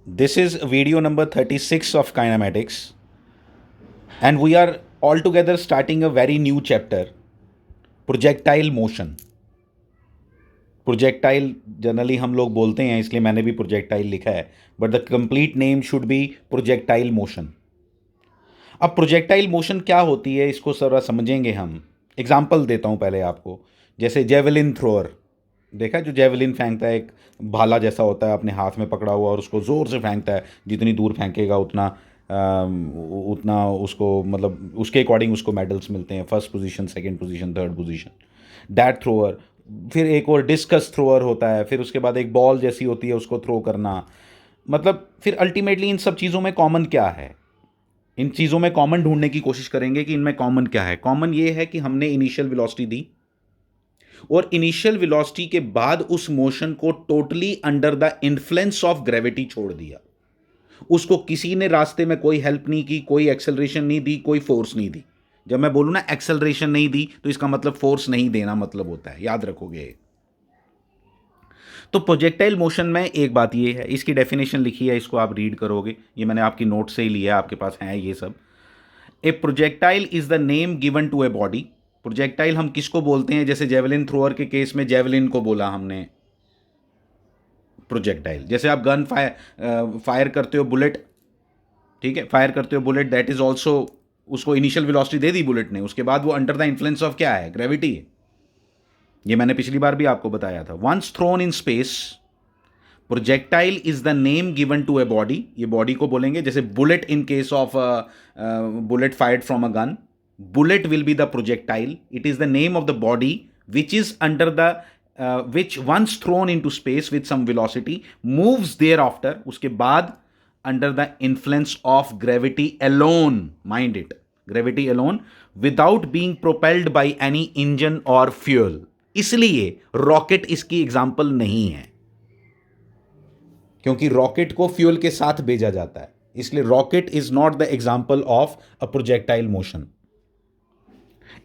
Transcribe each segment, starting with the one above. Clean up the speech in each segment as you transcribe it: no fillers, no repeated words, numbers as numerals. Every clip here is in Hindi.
This is video number 36 of kinematics, and we are all together starting a very new chapter, projectile motion. Projectile generally हम लोग बोलते हैं, इसलिए मैंने भी प्रोजेक्टाइल लिखा है, but the complete name should be projectile motion. अब प्रोजेक्टाइल मोशन क्या होती है इसको जरा समझेंगे हम. एग्जाम्पल देता हूँ पहले आपको. जैसे जेवलिन थ्रोअर देखा, जो जेवलिन फेंकता है, एक भाला जैसा होता है अपने हाथ में पकड़ा हुआ और उसको ज़ोर से फेंकता है. जितनी दूर फेंकेगा उतना उसको, मतलब उसके अकॉर्डिंग उसको मेडल्स मिलते हैं, first position, second position, third position. That thrower. फिर एक और डिस्कस थ्रोअर होता है. फिर उसके बाद एक बॉल जैसी होती है, उसको थ्रो करना. मतलब फिर अल्टीमेटली इन सब चीज़ों में कॉमन क्या है, इन चीज़ों में कॉमन ढूंढने की कोशिश करेंगे कि इनमें कॉमन क्या है. कॉमन ये है कि हमने इनिशियल वेलोसिटी दी और इनिशियल वेलोसिटी के बाद उस मोशन को totally under the influence of gravity छोड़ दिया. उसको किसी ने रास्ते में कोई हेल्प नहीं की, कोई एक्सेलरेशन नहीं दी, कोई फोर्स नहीं दी. जब मैं बोलूं ना एक्सेलरेशन नहीं दी, तो इसका मतलब फोर्स नहीं देना मतलब होता है, याद रखोगे. तो प्रोजेक्टाइल मोशन में एक बात ये है, इसकी डेफिनेशन लिखी है, इसको आप रीड करोगे, ये मैंने आपकी नोट से ही लिया है, आपके पास है ये सब. A projectile is the name given to a body. Projectile हम किसको बोलते हैं? जैसे जेवलिन थ्रोअर के केस में जेवलिन को बोला हमने प्रोजेक्टाइल. जैसे आप गन फायर करते हो बुलेट, ठीक है, फायर करते हो बुलेट, दैट इज ऑल्सो, उसको इनिशियल वेलोसिटी दे दी बुलेट ने, उसके बाद वो अंडर द इन्फ्लुएंस ऑफ क्या है? ग्रेविटी है. ये मैंने पिछली बार भी आपको बताया था. Once thrown in space, projectile is the name given to a body. ये बॉडी को बोलेंगे. जैसे bullet in case of bullet fired from a gun, bullet will be the projectile. It is the name of the body which is under the which once thrown into space with some velocity moves thereafter, उसके बाद under the influence of gravity alone, mind it, gravity alone, without being propelled by any engine or fuel. इसलिए रॉकेट इसकी एग्जाम्पल नहीं है, क्योंकि रॉकेट को फ्यूल के साथ भेजा जाता है. इसलिए rocket is not the example of a projectile motion.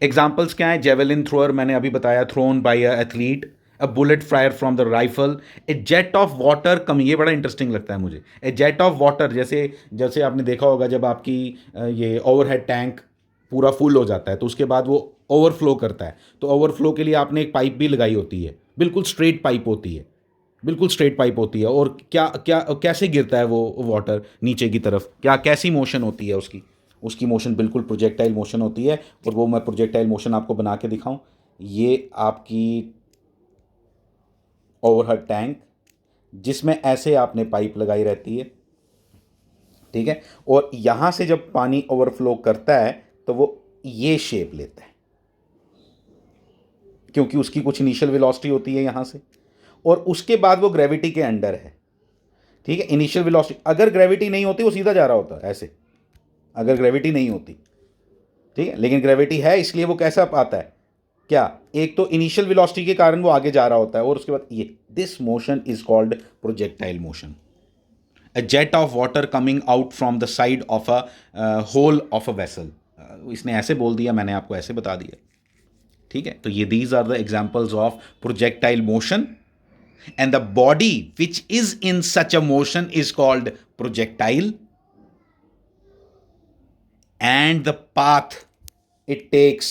Examples क्या है? जेवलिन थ्रोअर मैंने अभी बताया, thrown by a athlete. A bullet fire from the rifle. A jet of water come, ये बड़ा इंटरेस्टिंग लगता है मुझे. ए जेट ऑफ वाटर, जैसे जैसे आपने देखा होगा, जब आपकी ये ओवरहेड टैंक पूरा फुल हो जाता है तो उसके बाद वो ओवरफ्लो करता है, तो ओवरफ्लो के लिए आपने एक पाइप भी लगाई होती है, बिल्कुल स्ट्रेट पाइप होती है, बिल्कुल स्ट्रेट पाइप होती है. और क्या क्या कैसे गिरता है वो वाटर नीचे की तरफ, क्या कैसी मोशन होती है उसकी? उसकी मोशन बिल्कुल प्रोजेक्टाइल मोशन होती है. और वो मैं प्रोजेक्टाइल मोशन आपको बना के दिखाऊं. ये आपकी ओवरहेड टैंक, जिसमें ऐसे आपने पाइप लगाई रहती है, ठीक है, और यहां से जब पानी ओवरफ्लो करता है तो वो ये शेप लेता है, क्योंकि उसकी कुछ इनिशियल वेलोसिटी होती है यहां से, और उसके बाद वो ग्रेविटी के अंडर है. ठीक है, इनिशियल वेलोसिटी, अगर ग्रेविटी नहीं होती वो सीधा जा रहा होता ऐसे, अगर ग्रेविटी नहीं होती, ठीक है, लेकिन ग्रेविटी है, इसलिए वो कैसा आता है? क्या? एक तो इनिशियल वेलोसिटी के कारण वो आगे जा रहा होता है, और उसके बाद ये, this motion is called projectile motion. A jet of water coming out from the side of a hole of a vessel. इसने ऐसे बोल दिया, मैंने आपको ऐसे बता दिया. ठीक है, तो ये these are the examples of projectile motion, and the body which is in such a motion is called projectile, and the path it takes,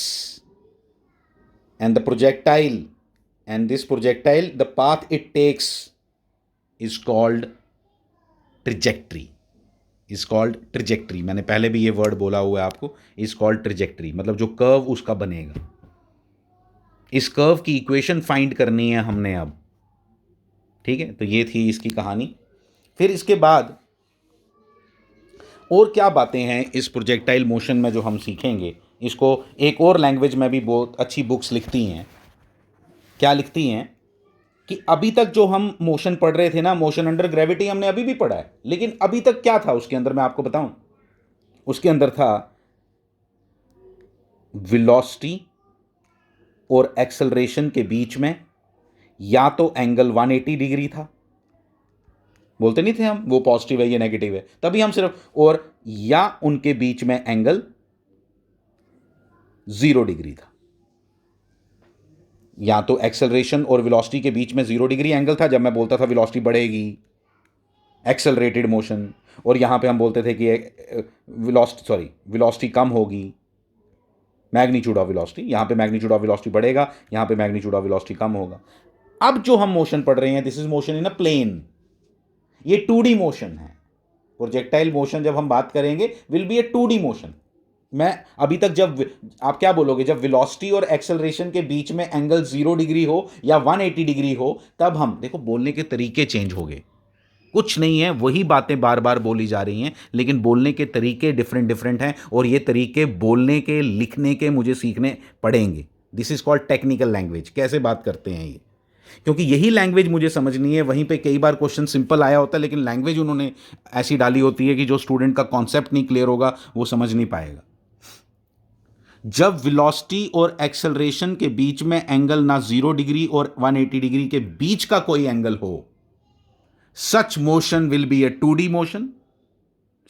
and the projectile, and this projectile, the path it takes is called trajectory, is called trajectory. मैंने पहले भी ये वर्ड बोला हुआ है आपको, is called trajectory, मतलब जो कर्व उसका बनेगा. इस कर्व की इक्वेशन फाइंड करनी है हमने अब. ठीक है, तो ये थी इसकी कहानी. फिर इसके बाद और क्या बातें हैं इस प्रोजेक्टाइल मोशन में जो हम सीखेंगे. इसको एक और लैंग्वेज में भी बहुत अच्छी बुक्स लिखती हैं. क्या लिखती हैं? कि अभी तक जो हम मोशन पढ़ रहे थे ना, मोशन अंडर ग्रेविटी हमने अभी भी पढ़ा है, लेकिन अभी तक क्या था उसके अंदर, मैं आपको बताऊं. उसके अंदर था वेलोसिटी और एक्सेलरेशन के बीच में या तो एंगल 180 डिग्री था, बोलते नहीं थे हम वो पॉजिटिव है ये नेगेटिव है, तभी हम सिर्फ, और या उनके बीच में एंगल 0 डिग्री था. या तो एक्सेलरेशन और वेलोसिटी के बीच में 0 डिग्री एंगल था जब मैं बोलता था वेलोसिटी बढ़ेगी, एक्सेलरेटेड मोशन, और यहाँ पे हम बोलते थे कि वेलोसिटी कम होगी, मैग्नीट्यूड ऑफ वेलोसिटी, यहाँ पे मैग्नीट्यूड ऑफ वेलोसिटी बढ़ेगा, यहाँ पे मैग्नीट्यूड ऑफ वेलोसिटी कम होगा। अब जो हम मोशन पढ़ रहे हैं, this is motion in a plane, ये 2D मोशन है। प्रोजेक्टाइल मोशन जब हम बात करेंगे will be a 2D motion. मैं अभी तक जब आप क्या बोलोगे, जब वेलोसिटी और एक्सेलरेशन के बीच में एंगल 0 डिग्री हो या 180 डिग्री हो, तब हम देखो बोलने के तरीके चेंज हो गए, कुछ नहीं है, वही बातें बार बार बोली जा रही हैं, लेकिन बोलने के तरीके डिफरेंट डिफरेंट हैं, और ये तरीके बोलने के लिखने के मुझे सीखने पड़ेंगे। This is called technical language. कैसे बात करते हैं ये, क्योंकि यही लैंग्वेज मुझे समझनी है। वहीं पे कई बार क्वेश्चन सिंपल आया होता है, लेकिन लैंग्वेज उन्होंने ऐसी डाली होती है कि जो स्टूडेंट का कॉन्सेप्ट नहीं क्लियर होगा वो समझ नहीं पाएगा। जब वेलोसिटी और एक्सेलरेशन के बीच में एंगल ना 0 डिग्री और 180 डिग्री के बीच का कोई एंगल हो, such motion will be a 2D motion,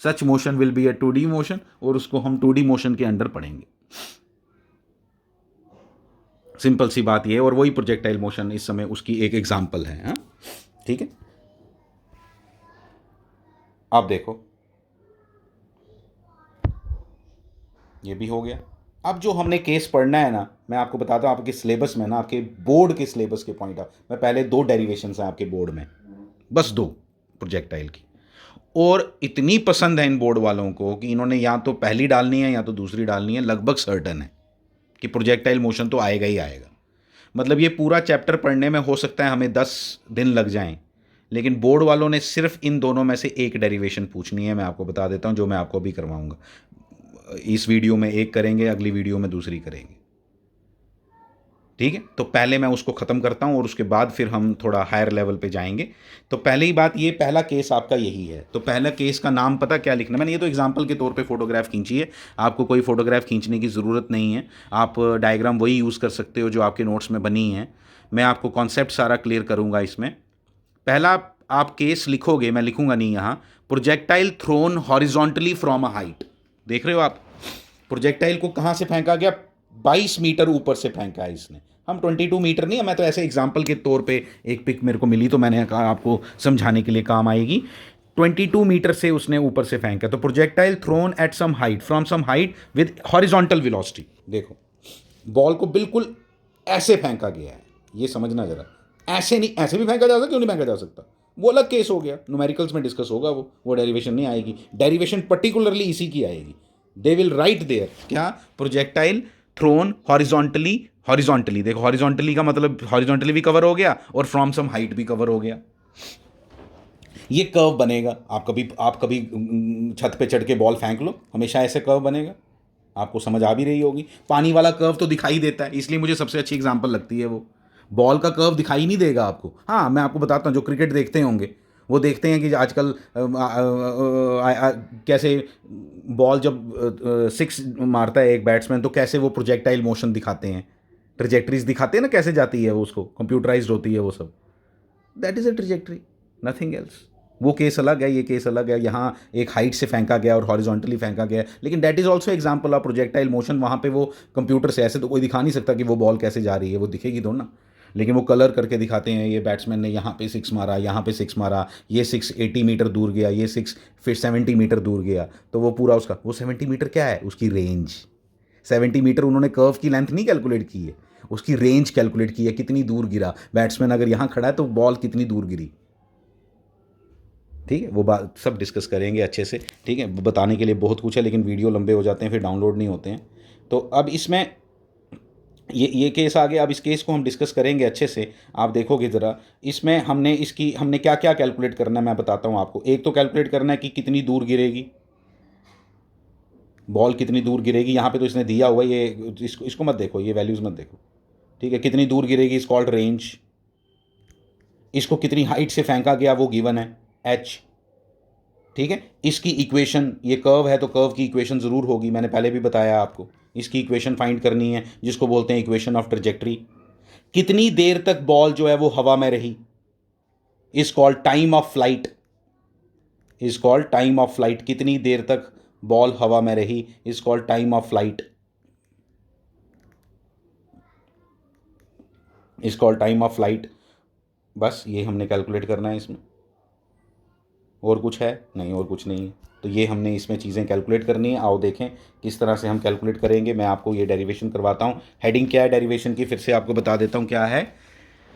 such motion will be a 2D motion, और उसको हम 2D मोशन के अंडर पढ़ेंगे। सिंपल सी बात यह है, और वही प्रोजेक्टाइल मोशन इस समय उसकी एक एग्जांपल है। हाँ, ठीक है। अब देखो, ये भी हो गया। अब जो हमने केस पढ़ना है ना, मैं आपको बताता हूँ, आपके सिलेबस में ना, आपके बोर्ड के सिलेबस के पॉइंट ऑफ, मैं पहले 2 डेरिवेशंस हैं आपके बोर्ड में, बस 2 प्रोजेक्टाइल की, और इतनी पसंद है इन बोर्ड वालों को कि इन्होंने या तो पहली डालनी है या तो दूसरी डालनी है। लगभग सर्टन है कि प्रोजेक्टाइल मोशन तो आएगा ही आएगा। मतलब ये पूरा चैप्टर पढ़ने में हो सकता है हमें 10 दिन लग जाएं, लेकिन बोर्ड वालों ने सिर्फ इन दोनों में से एक डेरिवेशन पूछनी है। मैं आपको बता देता हूं, जो मैं आपको अभी करवाऊंगा। इस वीडियो में एक करेंगे, अगली वीडियो में दूसरी करेंगे, ठीक है। तो पहले मैं उसको ख़त्म करता हूं और उसके बाद फिर हम थोड़ा हायर लेवल पे जाएंगे। तो पहले ही बात, ये पहला केस आपका यही है। तो पहला केस का नाम पता क्या लिखना, मैंने ये तो एग्जांपल के तौर पे फोटोग्राफ खींची है, आपको कोई फोटोग्राफ खींचने की ज़रूरत नहीं है। आप डायग्राम वही यूज़ कर सकते हो जो आपके नोट्स में बनी है। मैं आपको कॉन्सेप्ट सारा क्लियर करूँगा इसमें। पहला आप केस लिखोगे, मैं लिखूंगा नहीं यहाँ, projectile thrown horizontally from a height. देख रहे हो आप, प्रोजेक्टाइल को कहाँ से फेंका गया, 22 मीटर ऊपर से फेंका है इसने। हम 22 मीटर नहीं है, मैं तो ऐसे एग्जाम्पल के तौर पे एक पिक मेरे को मिली तो मैंने कहा आपको समझाने के लिए काम आएगी। 22 मीटर से उसने ऊपर से फेंका। तो projectile thrown at some height, from some height with horizontal velocity. देखो, बॉल को बिल्कुल ऐसे फेंका गया है, ये समझना जरा। ऐसे नहीं, ऐसे भी फेंका जा सकता, क्यों नहीं फेंका जा सकता, वो अलग केस हो गया, न्यूमेरिकल्स में डिस्कस होगा वो डेरिवेशन नहीं आएगी। डेरिवेशन पर्टिकुलरली इसी की आएगी। दे विल राइट देयर क्या, प्रोजेक्टाइल थ्रोन हॉरिजॉन्टली, हॉरिजॉन्टली देखो, हॉरिजॉन्टली का मतलब हॉरिजॉन्टली भी कवर हो गया और फ्रॉम सम हाइट भी कवर हो गया। ये कर्व बनेगा। आप कभी छत पे चढ़ के बॉल फेंक लो, हमेशा ऐसे कर्व बनेगा। आपको समझ आ भी रही होगी। पानी वाला कर्व तो दिखाई देता है, इसलिए मुझे सबसे अच्छी एग्जांपल लगती है वो। बॉल का कर्व दिखाई नहीं देगा आपको। हाँ, मैं आपको बताता हूँ, जो क्रिकेट देखते होंगे वो देखते हैं कि आजकल कैसे बॉल जब 6 मारता है एक बैट्समैन, तो कैसे वो प्रोजेक्टाइल मोशन दिखाते हैं, ट्रिजेक्टरीज दिखाते हैं ना, कैसे जाती है वो, उसको कंप्यूटराइज्ड होती है वो सब। That is a trajectory, nothing else. वो केस अलग है, ये केस अलग है। यहाँ एक हाइट से फेंका गया और हॉरिजॉन्टली फेंका गया, लेकिन that is also example of projectile motion. वहाँ पे वो कंप्यूटर से ऐसे तो कोई दिखा नहीं सकता कि वो बॉल कैसे जा रही है, वो दिखेगी तो ना, लेकिन वो कलर करके दिखाते हैं। ये बैट्समैन ने यहाँ पे 6 मारा, यहाँ पे 6 मारा, ये 6 80 मीटर दूर गया, ये 6 फिर 70 मीटर दूर गया। तो वो पूरा उसका, वो 70 मीटर क्या है, उसकी रेंज। 70 मीटर उन्होंने कर्व की लेंथ नहीं कैलकुलेट की है, उसकी रेंज कैलकुलेट की है, कितनी दूर गिरा बैट्समैन। अगर यहाँ खड़ा है तो बॉल कितनी दूर गिरी। ठीक है, वो बात सब डिस्कस करेंगे अच्छे से। ठीक है, बताने के लिए बहुत कुछ है, लेकिन वीडियो लंबे हो जाते हैं, फिर डाउनलोड नहीं होते हैं। तो अब इसमें ये केस आ गया। अब इस केस को हम डिस्कस करेंगे अच्छे से। आप देखोगे ज़रा, इसमें हमने क्या क्या कैलकुलेट करना है, मैं बताता हूँ आपको। एक तो कैलकुलेट करना है कि कितनी दूर गिरेगी बॉल, कितनी दूर गिरेगी। यहाँ पे तो इसने दिया हुआ, ये इसको मत देखो, ये वैल्यूज़ मत देखो। ठीक है, कितनी दूर गिरेगी इज कॉल्ड रेंज। इसको कितनी हाइट से फेंका गया वो गिवन है, एच। ठीक है, इसकी इक्वेशन, ये कर्व है तो कर्व की इक्वेशन ज़रूर होगी, मैंने पहले भी बताया आपको। इसकी इक्वेशन फाइंड करनी है, जिसको बोलते हैं इक्वेशन ऑफ ट्रेजेक्ट्री। कितनी देर तक बॉल जो है वो हवा में रही is called time of flight, is called time of flight. कितनी देर तक बॉल हवा में रही is called time of flight, is called time of flight. बस ये हमने कैलकुलेट करना है इसमें। और कुछ है नहीं, और कुछ नहीं है। तो ये हमने इसमें चीज़ें कैलकुलेट करनी है। आओ देखें किस तरह से हम कैलकुलेट करेंगे। मैं आपको ये डेरिवेशन करवाता हूँ। हेडिंग क्या है डेरिवेशन की, फिर से आपको बता देता हूँ क्या है।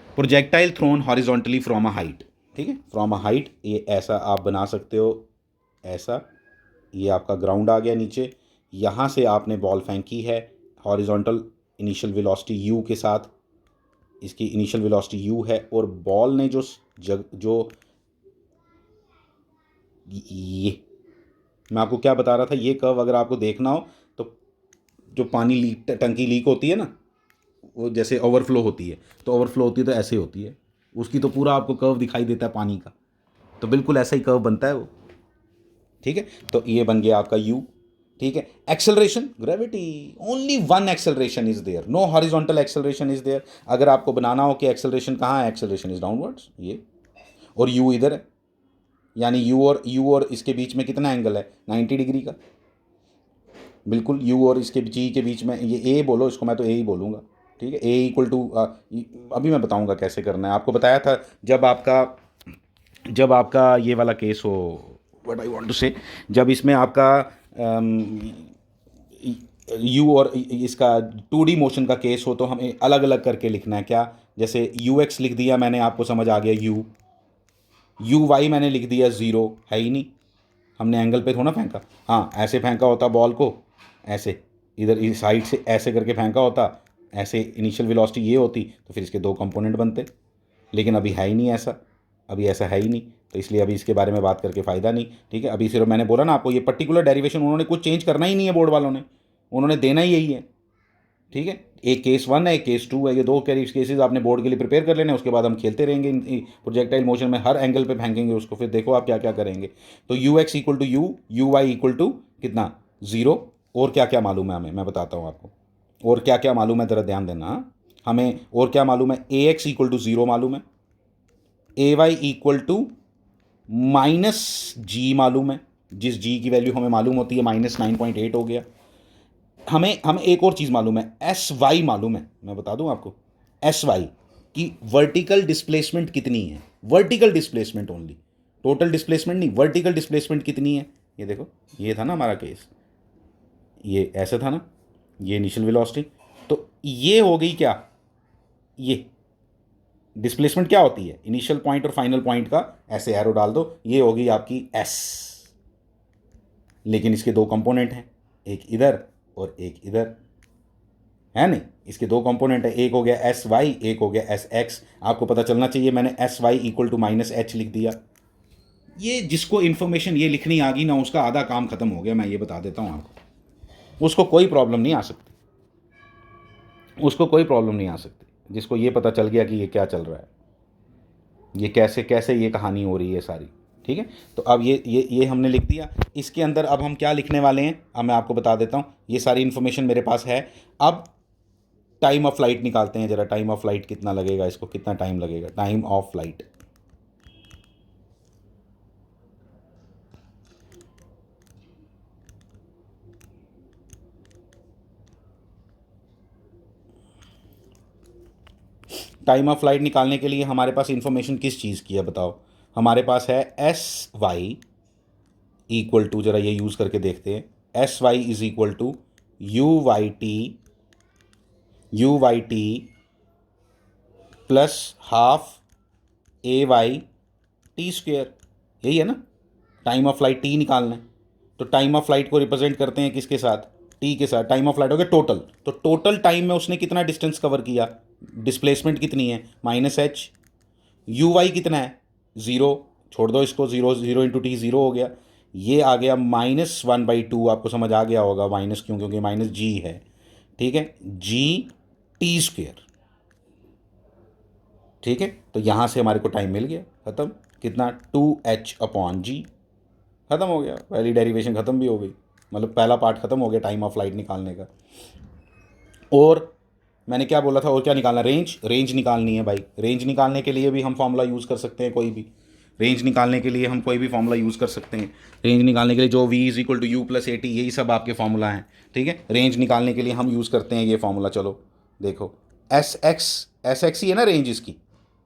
Projectile thrown horizontally from a height, ठीक है, फ्रॉम अ हाइट। ये ऐसा आप बना सकते हो, ऐसा। ये आपका ग्राउंड आ गया नीचे, यहाँ से आपने बॉल फेंकी है हॉरिजॉन्टल इनिशियल वेलोसिटी यू के साथ। इसकी इनिशियल वेलोसिटी यू है, और बॉल ने जो ये मैं आपको क्या बता रहा था, ये कर्व अगर आपको देखना हो तो जो पानी लीक, टंकी लीक होती है ना, वो जैसे ओवरफ्लो होती है, तो ओवरफ्लो होती है तो ऐसे होती है, उसकी तो पूरा आपको कर्व दिखाई देता है पानी का, तो बिल्कुल ऐसा ही कर्व बनता है वो, ठीक है। तो ये बन गया आपका यू, ठीक है। Acceleration, gravity, only one acceleration is there, no horizontal acceleration is there. अगर आपको बनाना हो कि एक्सेलरेशन कहाँ है, एक्सेलरेशन इज डाउनवर्ड्स, ये, और यू इधर है, यानी यू और इसके बीच में कितना एंगल है, 90 डिग्री का, बिल्कुल। यू और इसके जी के बीच में, ये ए बोलो इसको, मैं तो ए ही बोलूँगा, ठीक है। ए इक्वल टू, अभी मैं बताऊँगा कैसे करना है। आपको बताया था जब आपका ये वाला केस हो, व्हाट आई वांट टू से, जब इसमें आपका यू और इसका 2D मोशन का केस हो, तो हमें अलग अलग करके लिखना है। क्या, जैसे यू एक्स लिख दिया मैंने, आपको समझ आ गया। यू वाई मैंने लिख दिया, ज़ीरो है ही नहीं, हमने एंगल पे थोड़ा फेंका। हाँ, ऐसे फेंका होता बॉल को, ऐसे इधर इस साइड से ऐसे करके फेंका होता, ऐसे इनिशियल वेलोसिटी ये होती, तो फिर इसके दो कंपोनेंट बनते। लेकिन अभी है ही नहीं ऐसा, अभी ऐसा है ही नहीं, तो इसलिए अभी इसके बारे में बात करके फ़ायदा नहीं, ठीक है। अभी सिर्फ मैंने बोला ना आपको, ये पर्टिकुलर डेरिवेशन उन्होंने कुछ चेंज करना ही नहीं है, बोर्ड वालों ने, उन्होंने देना ही यही है, ठीक है। एक केस 1 है, एक केस 2 है, ये दो केसेस आपने बोर्ड के लिए प्रिपेयर कर लेने। उसके बाद हम खेलते रहेंगे प्रोजेक्टाइल मोशन में, हर एंगल पे फेंकेंगे उसको, फिर देखो आप क्या क्या करेंगे। तो u x equal to u y equal to कितना, 0। और क्या क्या मालूम है हमें, मैं बताता हूँ आपको, और क्या क्या मालूम है, ज़रा ध्यान देना। हमें और क्या मालूम है, ए एक्स इक्वल टू 0 मालूम है, ए वाई इक्वल टू माइनस जी मालूम है, जिस जी की वैल्यू हमें मालूम होती है -9.8 हो गया। हमें एक और चीज़ मालूम है, एस वाई मालूम है, मैं बता दूं आपको, एस वाई की वर्टिकल डिस्प्लेसमेंट कितनी है, vertical displacement only, total displacement नहीं, वर्टिकल डिस्प्लेसमेंट कितनी है। ये देखो, ये था ना हमारा केस, ये ऐसा था ना, ये इनिशियल वेलोसिटी, तो ये हो गई क्या, ये डिस्प्लेसमेंट क्या होती है, इनिशियल पॉइंट और फाइनल पॉइंट का ऐसे एरो डाल दो, ये होगी आपकी एस। लेकिन इसके दो कंपोनेंट हैं, एक इधर और एक इधर, है नहीं, इसके दो कंपोनेंट है, एक हो गया एस वाई, एक हो गया एस एक्स। आपको पता चलना चाहिए, मैंने s y equal to minus h लिख दिया। ये जिसको इन्फॉर्मेशन ये लिखनी आ गई ना, उसका आधा काम खत्म हो गया, मैं ये बता देता हूँ आपको। उसको कोई प्रॉब्लम नहीं आ सकती, उसको कोई प्रॉब्लम नहीं आ सकती, जिसको ये पता चल गया कि ये क्या चल रहा है, ये कैसे कैसे ये कहानी हो रही है सारी, ठीक है। तो अब ये हमने लिख दिया। इसके अंदर अब हम क्या लिखने वाले हैं, अब मैं आपको बता देता हूँ। ये सारी इन्फॉर्मेशन मेरे पास है। अब टाइम ऑफ फ्लाइट निकालते हैं जरा, टाइम ऑफ फ्लाइट कितना लगेगा इसको, कितना टाइम लगेगा, time of flight. Time of flight निकालने के लिए हमारे पास इंफॉर्मेशन किस चीज़ की है बताओ। हमारे पास है एस वाई इक्वल टू, जरा ये यूज़ करके देखते हैं, s y is equal to u y t plus half a y t square, यही है ना। टाइम ऑफ फ्लाइट टी निकालना है, तो टाइम ऑफ फ्लाइट को रिप्रेजेंट करते हैं किसके साथ, टी के साथ। टाइम ऑफ फ्लाइट हो गया टोटल, तो टोटल टाइम में उसने कितना डिस्टेंस कवर किया, डिस्प्लेसमेंट कितनी है, माइनस एच। यू वाई कितना है, ज़ीरो, छोड़ दो इसको, zero zero into T zero हो गया, ये आ गया -1/2। आपको समझ आ गया होगा, माइनस क्यों, क्योंकि माइनस जी है, ठीक है, जी टी स्क्वेयर, ठीक है। तो यहाँ से हमारे को टाइम मिल गया, ख़त्म, कितना, 2h/g, ख़त्म हो गया, पहली डेरिवेशन ख़त्म भी हो गई, मतलब पहला पार्ट ख़त्म हो गया टाइम ऑफ फ्लाइट निकालने का। और मैंने क्या बोला था, और क्या निकालना, रेंज निकालनी है भाई। रेंज निकालने के लिए भी हम फार्मूला यूज़ कर सकते हैं, कोई भी रेंज निकालने के लिए हम कोई भी फार्मूला यूज़ कर सकते हैं। रेंज निकालने के लिए जो v is equal to u plus a t, यही सब आपके फार्मूला हैं, ठीक है। रेंज निकालने के लिए हम यूज़ करते हैं ये फार्मूला। चलो देखो, एस एक्स ही है ना रेंज इसकी,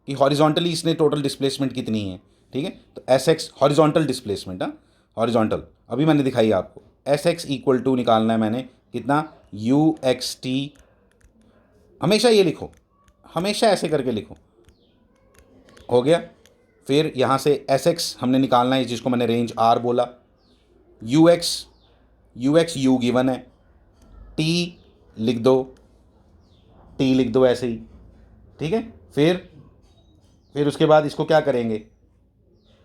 कि हॉरिजॉन्टली इसने टोटल डिस्प्लेसमेंट कितनी है, ठीक है। तो एस एक्स हॉरिजॉन्टल डिस्प्लेसमेंट, हाँ हॉरिजॉन्टल, अभी मैंने दिखाई आपको। एस एक्स इक्वल टू निकालना है मैंने कितना, यू एक्स टी, हमेशा ये लिखो, हमेशा ऐसे करके लिखो, हो गया। फिर यहाँ से एस एक्स हमने निकालना है जिसको मैंने रेंज आर बोला, यू एक्स यू गिवन है, टी लिख दो, टी लिख दो ऐसे ही, ठीक है। फिर उसके बाद इसको क्या करेंगे,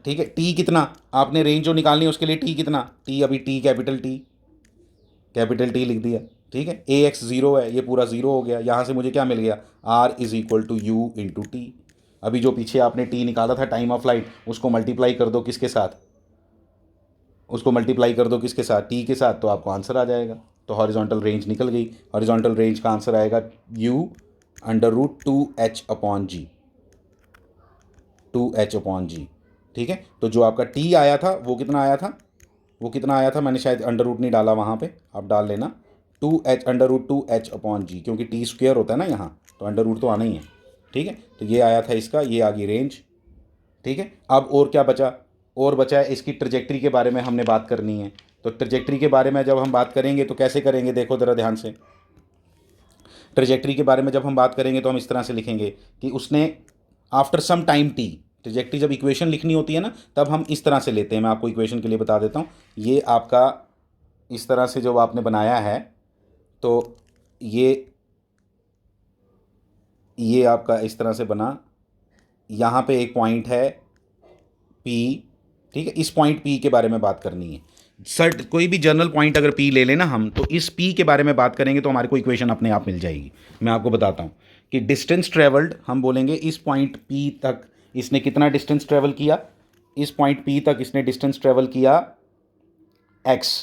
ठीक है, टी कितना आपने रेंज जो निकालनी है उसके लिए, टी कितना, टी अभी टी कैपिटल टी लिख दिया, ठीक है। ए एक्स ज़ीरो है, ये पूरा ज़ीरो हो गया, यहाँ से मुझे क्या मिल गया, r is equal to u into t. अभी जो पीछे आपने टी निकाला था टाइम ऑफ फ्लाइट, उसको मल्टीप्लाई कर दो किसके साथ, उसको मल्टीप्लाई कर दो किसके साथ, टी के साथ, तो आपको आंसर आ जाएगा। तो हॉरिजॉन्टल रेंज निकल गई। हॉरिजॉन्टल रेंज का आंसर आएगा u under root 2h upon g, 2h upon g, ठीक है। तो जो आपका टी आया था वो कितना आया था, मैंने शायद अंडर रूट नहीं डाला वहाँ पे, आप डाल लेना, 2h under root 2h upon जी, क्योंकि टी स्क्वायर होता है ना यहाँ, तो अंडर रूट तो आना ही है, ठीक है। तो ये आया था इसका, ये आ गई रेंज, ठीक है। अब और क्या बचा, और बचा है इसकी ट्रजेक्टरी के बारे में हमने बात करनी है। तो ट्रजेक्टरी के बारे में जब हम बात करेंगे तो कैसे करेंगे, देखो ज़रा ध्यान से। ट्रजेक्टरी के बारे में जब हम बात करेंगे तो हम इस तरह से लिखेंगे कि उसने after some time t, trajectory जब इक्वेशन लिखनी होती है ना तब हम इस तरह से लेते हैं। मैं आपको इक्वेशन के लिए बता देता हूँ। ये आपका इस तरह से जो आपने बनाया है, तो ये आपका इस तरह से बना, यहाँ पे एक पॉइंट है P, ठीक है। इस पॉइंट P के बारे में बात करनी है। कोई भी जर्नल पॉइंट अगर P ले लेना हम, तो इस P के बारे में बात करेंगे तो हमारे को इक्वेशन अपने आप मिल जाएगी। मैं आपको बताता हूँ कि डिस्टेंस ट्रेवल्ड, हम बोलेंगे इस पॉइंट P तक इसने कितना डिस्टेंस ट्रेवल किया, इस पॉइंट P तक इसने डिस्टेंस ट्रेवल किया x,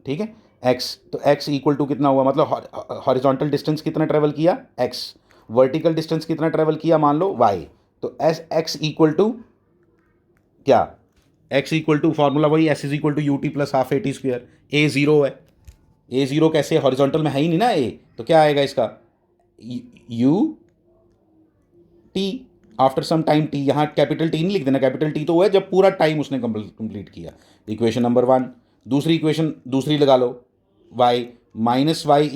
ठीक है, x। तो x इक्वल टू कितना हुआ, मतलब हॉरिजॉन्टल डिस्टेंस कितना ट्रेवल किया x, वर्टिकल डिस्टेंस कितना ट्रेवल किया मान लो y। तो x इक्वल टू क्या, x इक्वल टू फॉर्मूला वही, s is equal to u t plus half a t square. A zero है, ए ज़ीरो कैसे, हॉरिजॉन्टल में है ही नहीं ना ए, तो क्या आएगा इसका, u t after some time t. यहाँ कैपिटल टी नहीं लिख देना, कैपिटल टी तो वो है जब पूरा टाइम उसने कंप्लीट किया। Equation number 1। दूसरी इक्वेशन दूसरी लगा लो, y minus y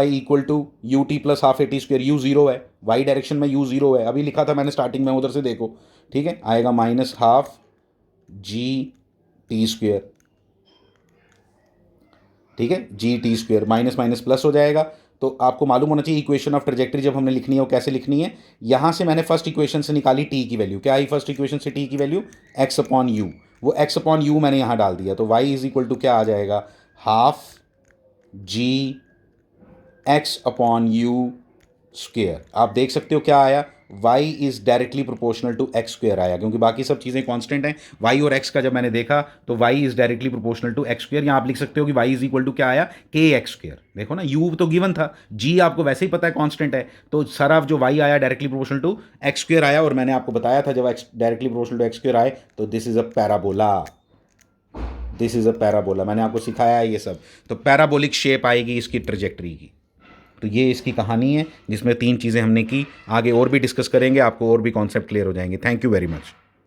equal to u t plus half a t square. U zero है, y डायरेक्शन में यू ज़ीरो है, अभी लिखा था मैंने स्टार्टिंग में, उधर से देखो, ठीक है। आएगा minus half G T square, ठीक है, G T square, minus minus plus हो जाएगा। तो आपको मालूम होना चाहिए इक्वेशन ऑफ ट्रजेक्टरी जब हमने लिखनी है वो कैसे लिखनी है। यहाँ से मैंने फर्स्ट इक्वेशन से निकाली टी की वैल्यू, क्या आई फर्स्ट इक्वेशन से टी की वैल्यू, एक्स अपॉन यू। वो एक्स अपॉन यू मैंने यहाँ डाल दिया, तो वाई इज इक्वल टू क्या आ जाएगा, half g x upon u square. आप देख सकते हो क्या आया, y is directly proportional to x square आया, क्योंकि बाकी सब चीज़ें कांस्टेंट हैं। y और x का जब मैंने देखा तो y is directly proportional to x square. यहाँ आप लिख सकते हो कि y इज इक्वल टू क्या आया, के एक्स स्क्वेयर। देखो ना, u तो गिवन था, g आपको वैसे ही पता है कांस्टेंट है, तो सारा जो y आया directly proportional to x square आया। और मैंने आपको बताया था जब x directly proportional to x square आए तो this is a parabola, this is a parabola, मैंने आपको सिखाया है ये सब। तो पैराबोलिक शेप आएगी इसकी ट्रजेक्टरी की। तो ये इसकी कहानी है जिसमें 3 चीज़ें हमने की। आगे और भी डिस्कस करेंगे, आपको और भी कॉन्सेप्ट क्लियर हो जाएंगे। Thank you very much.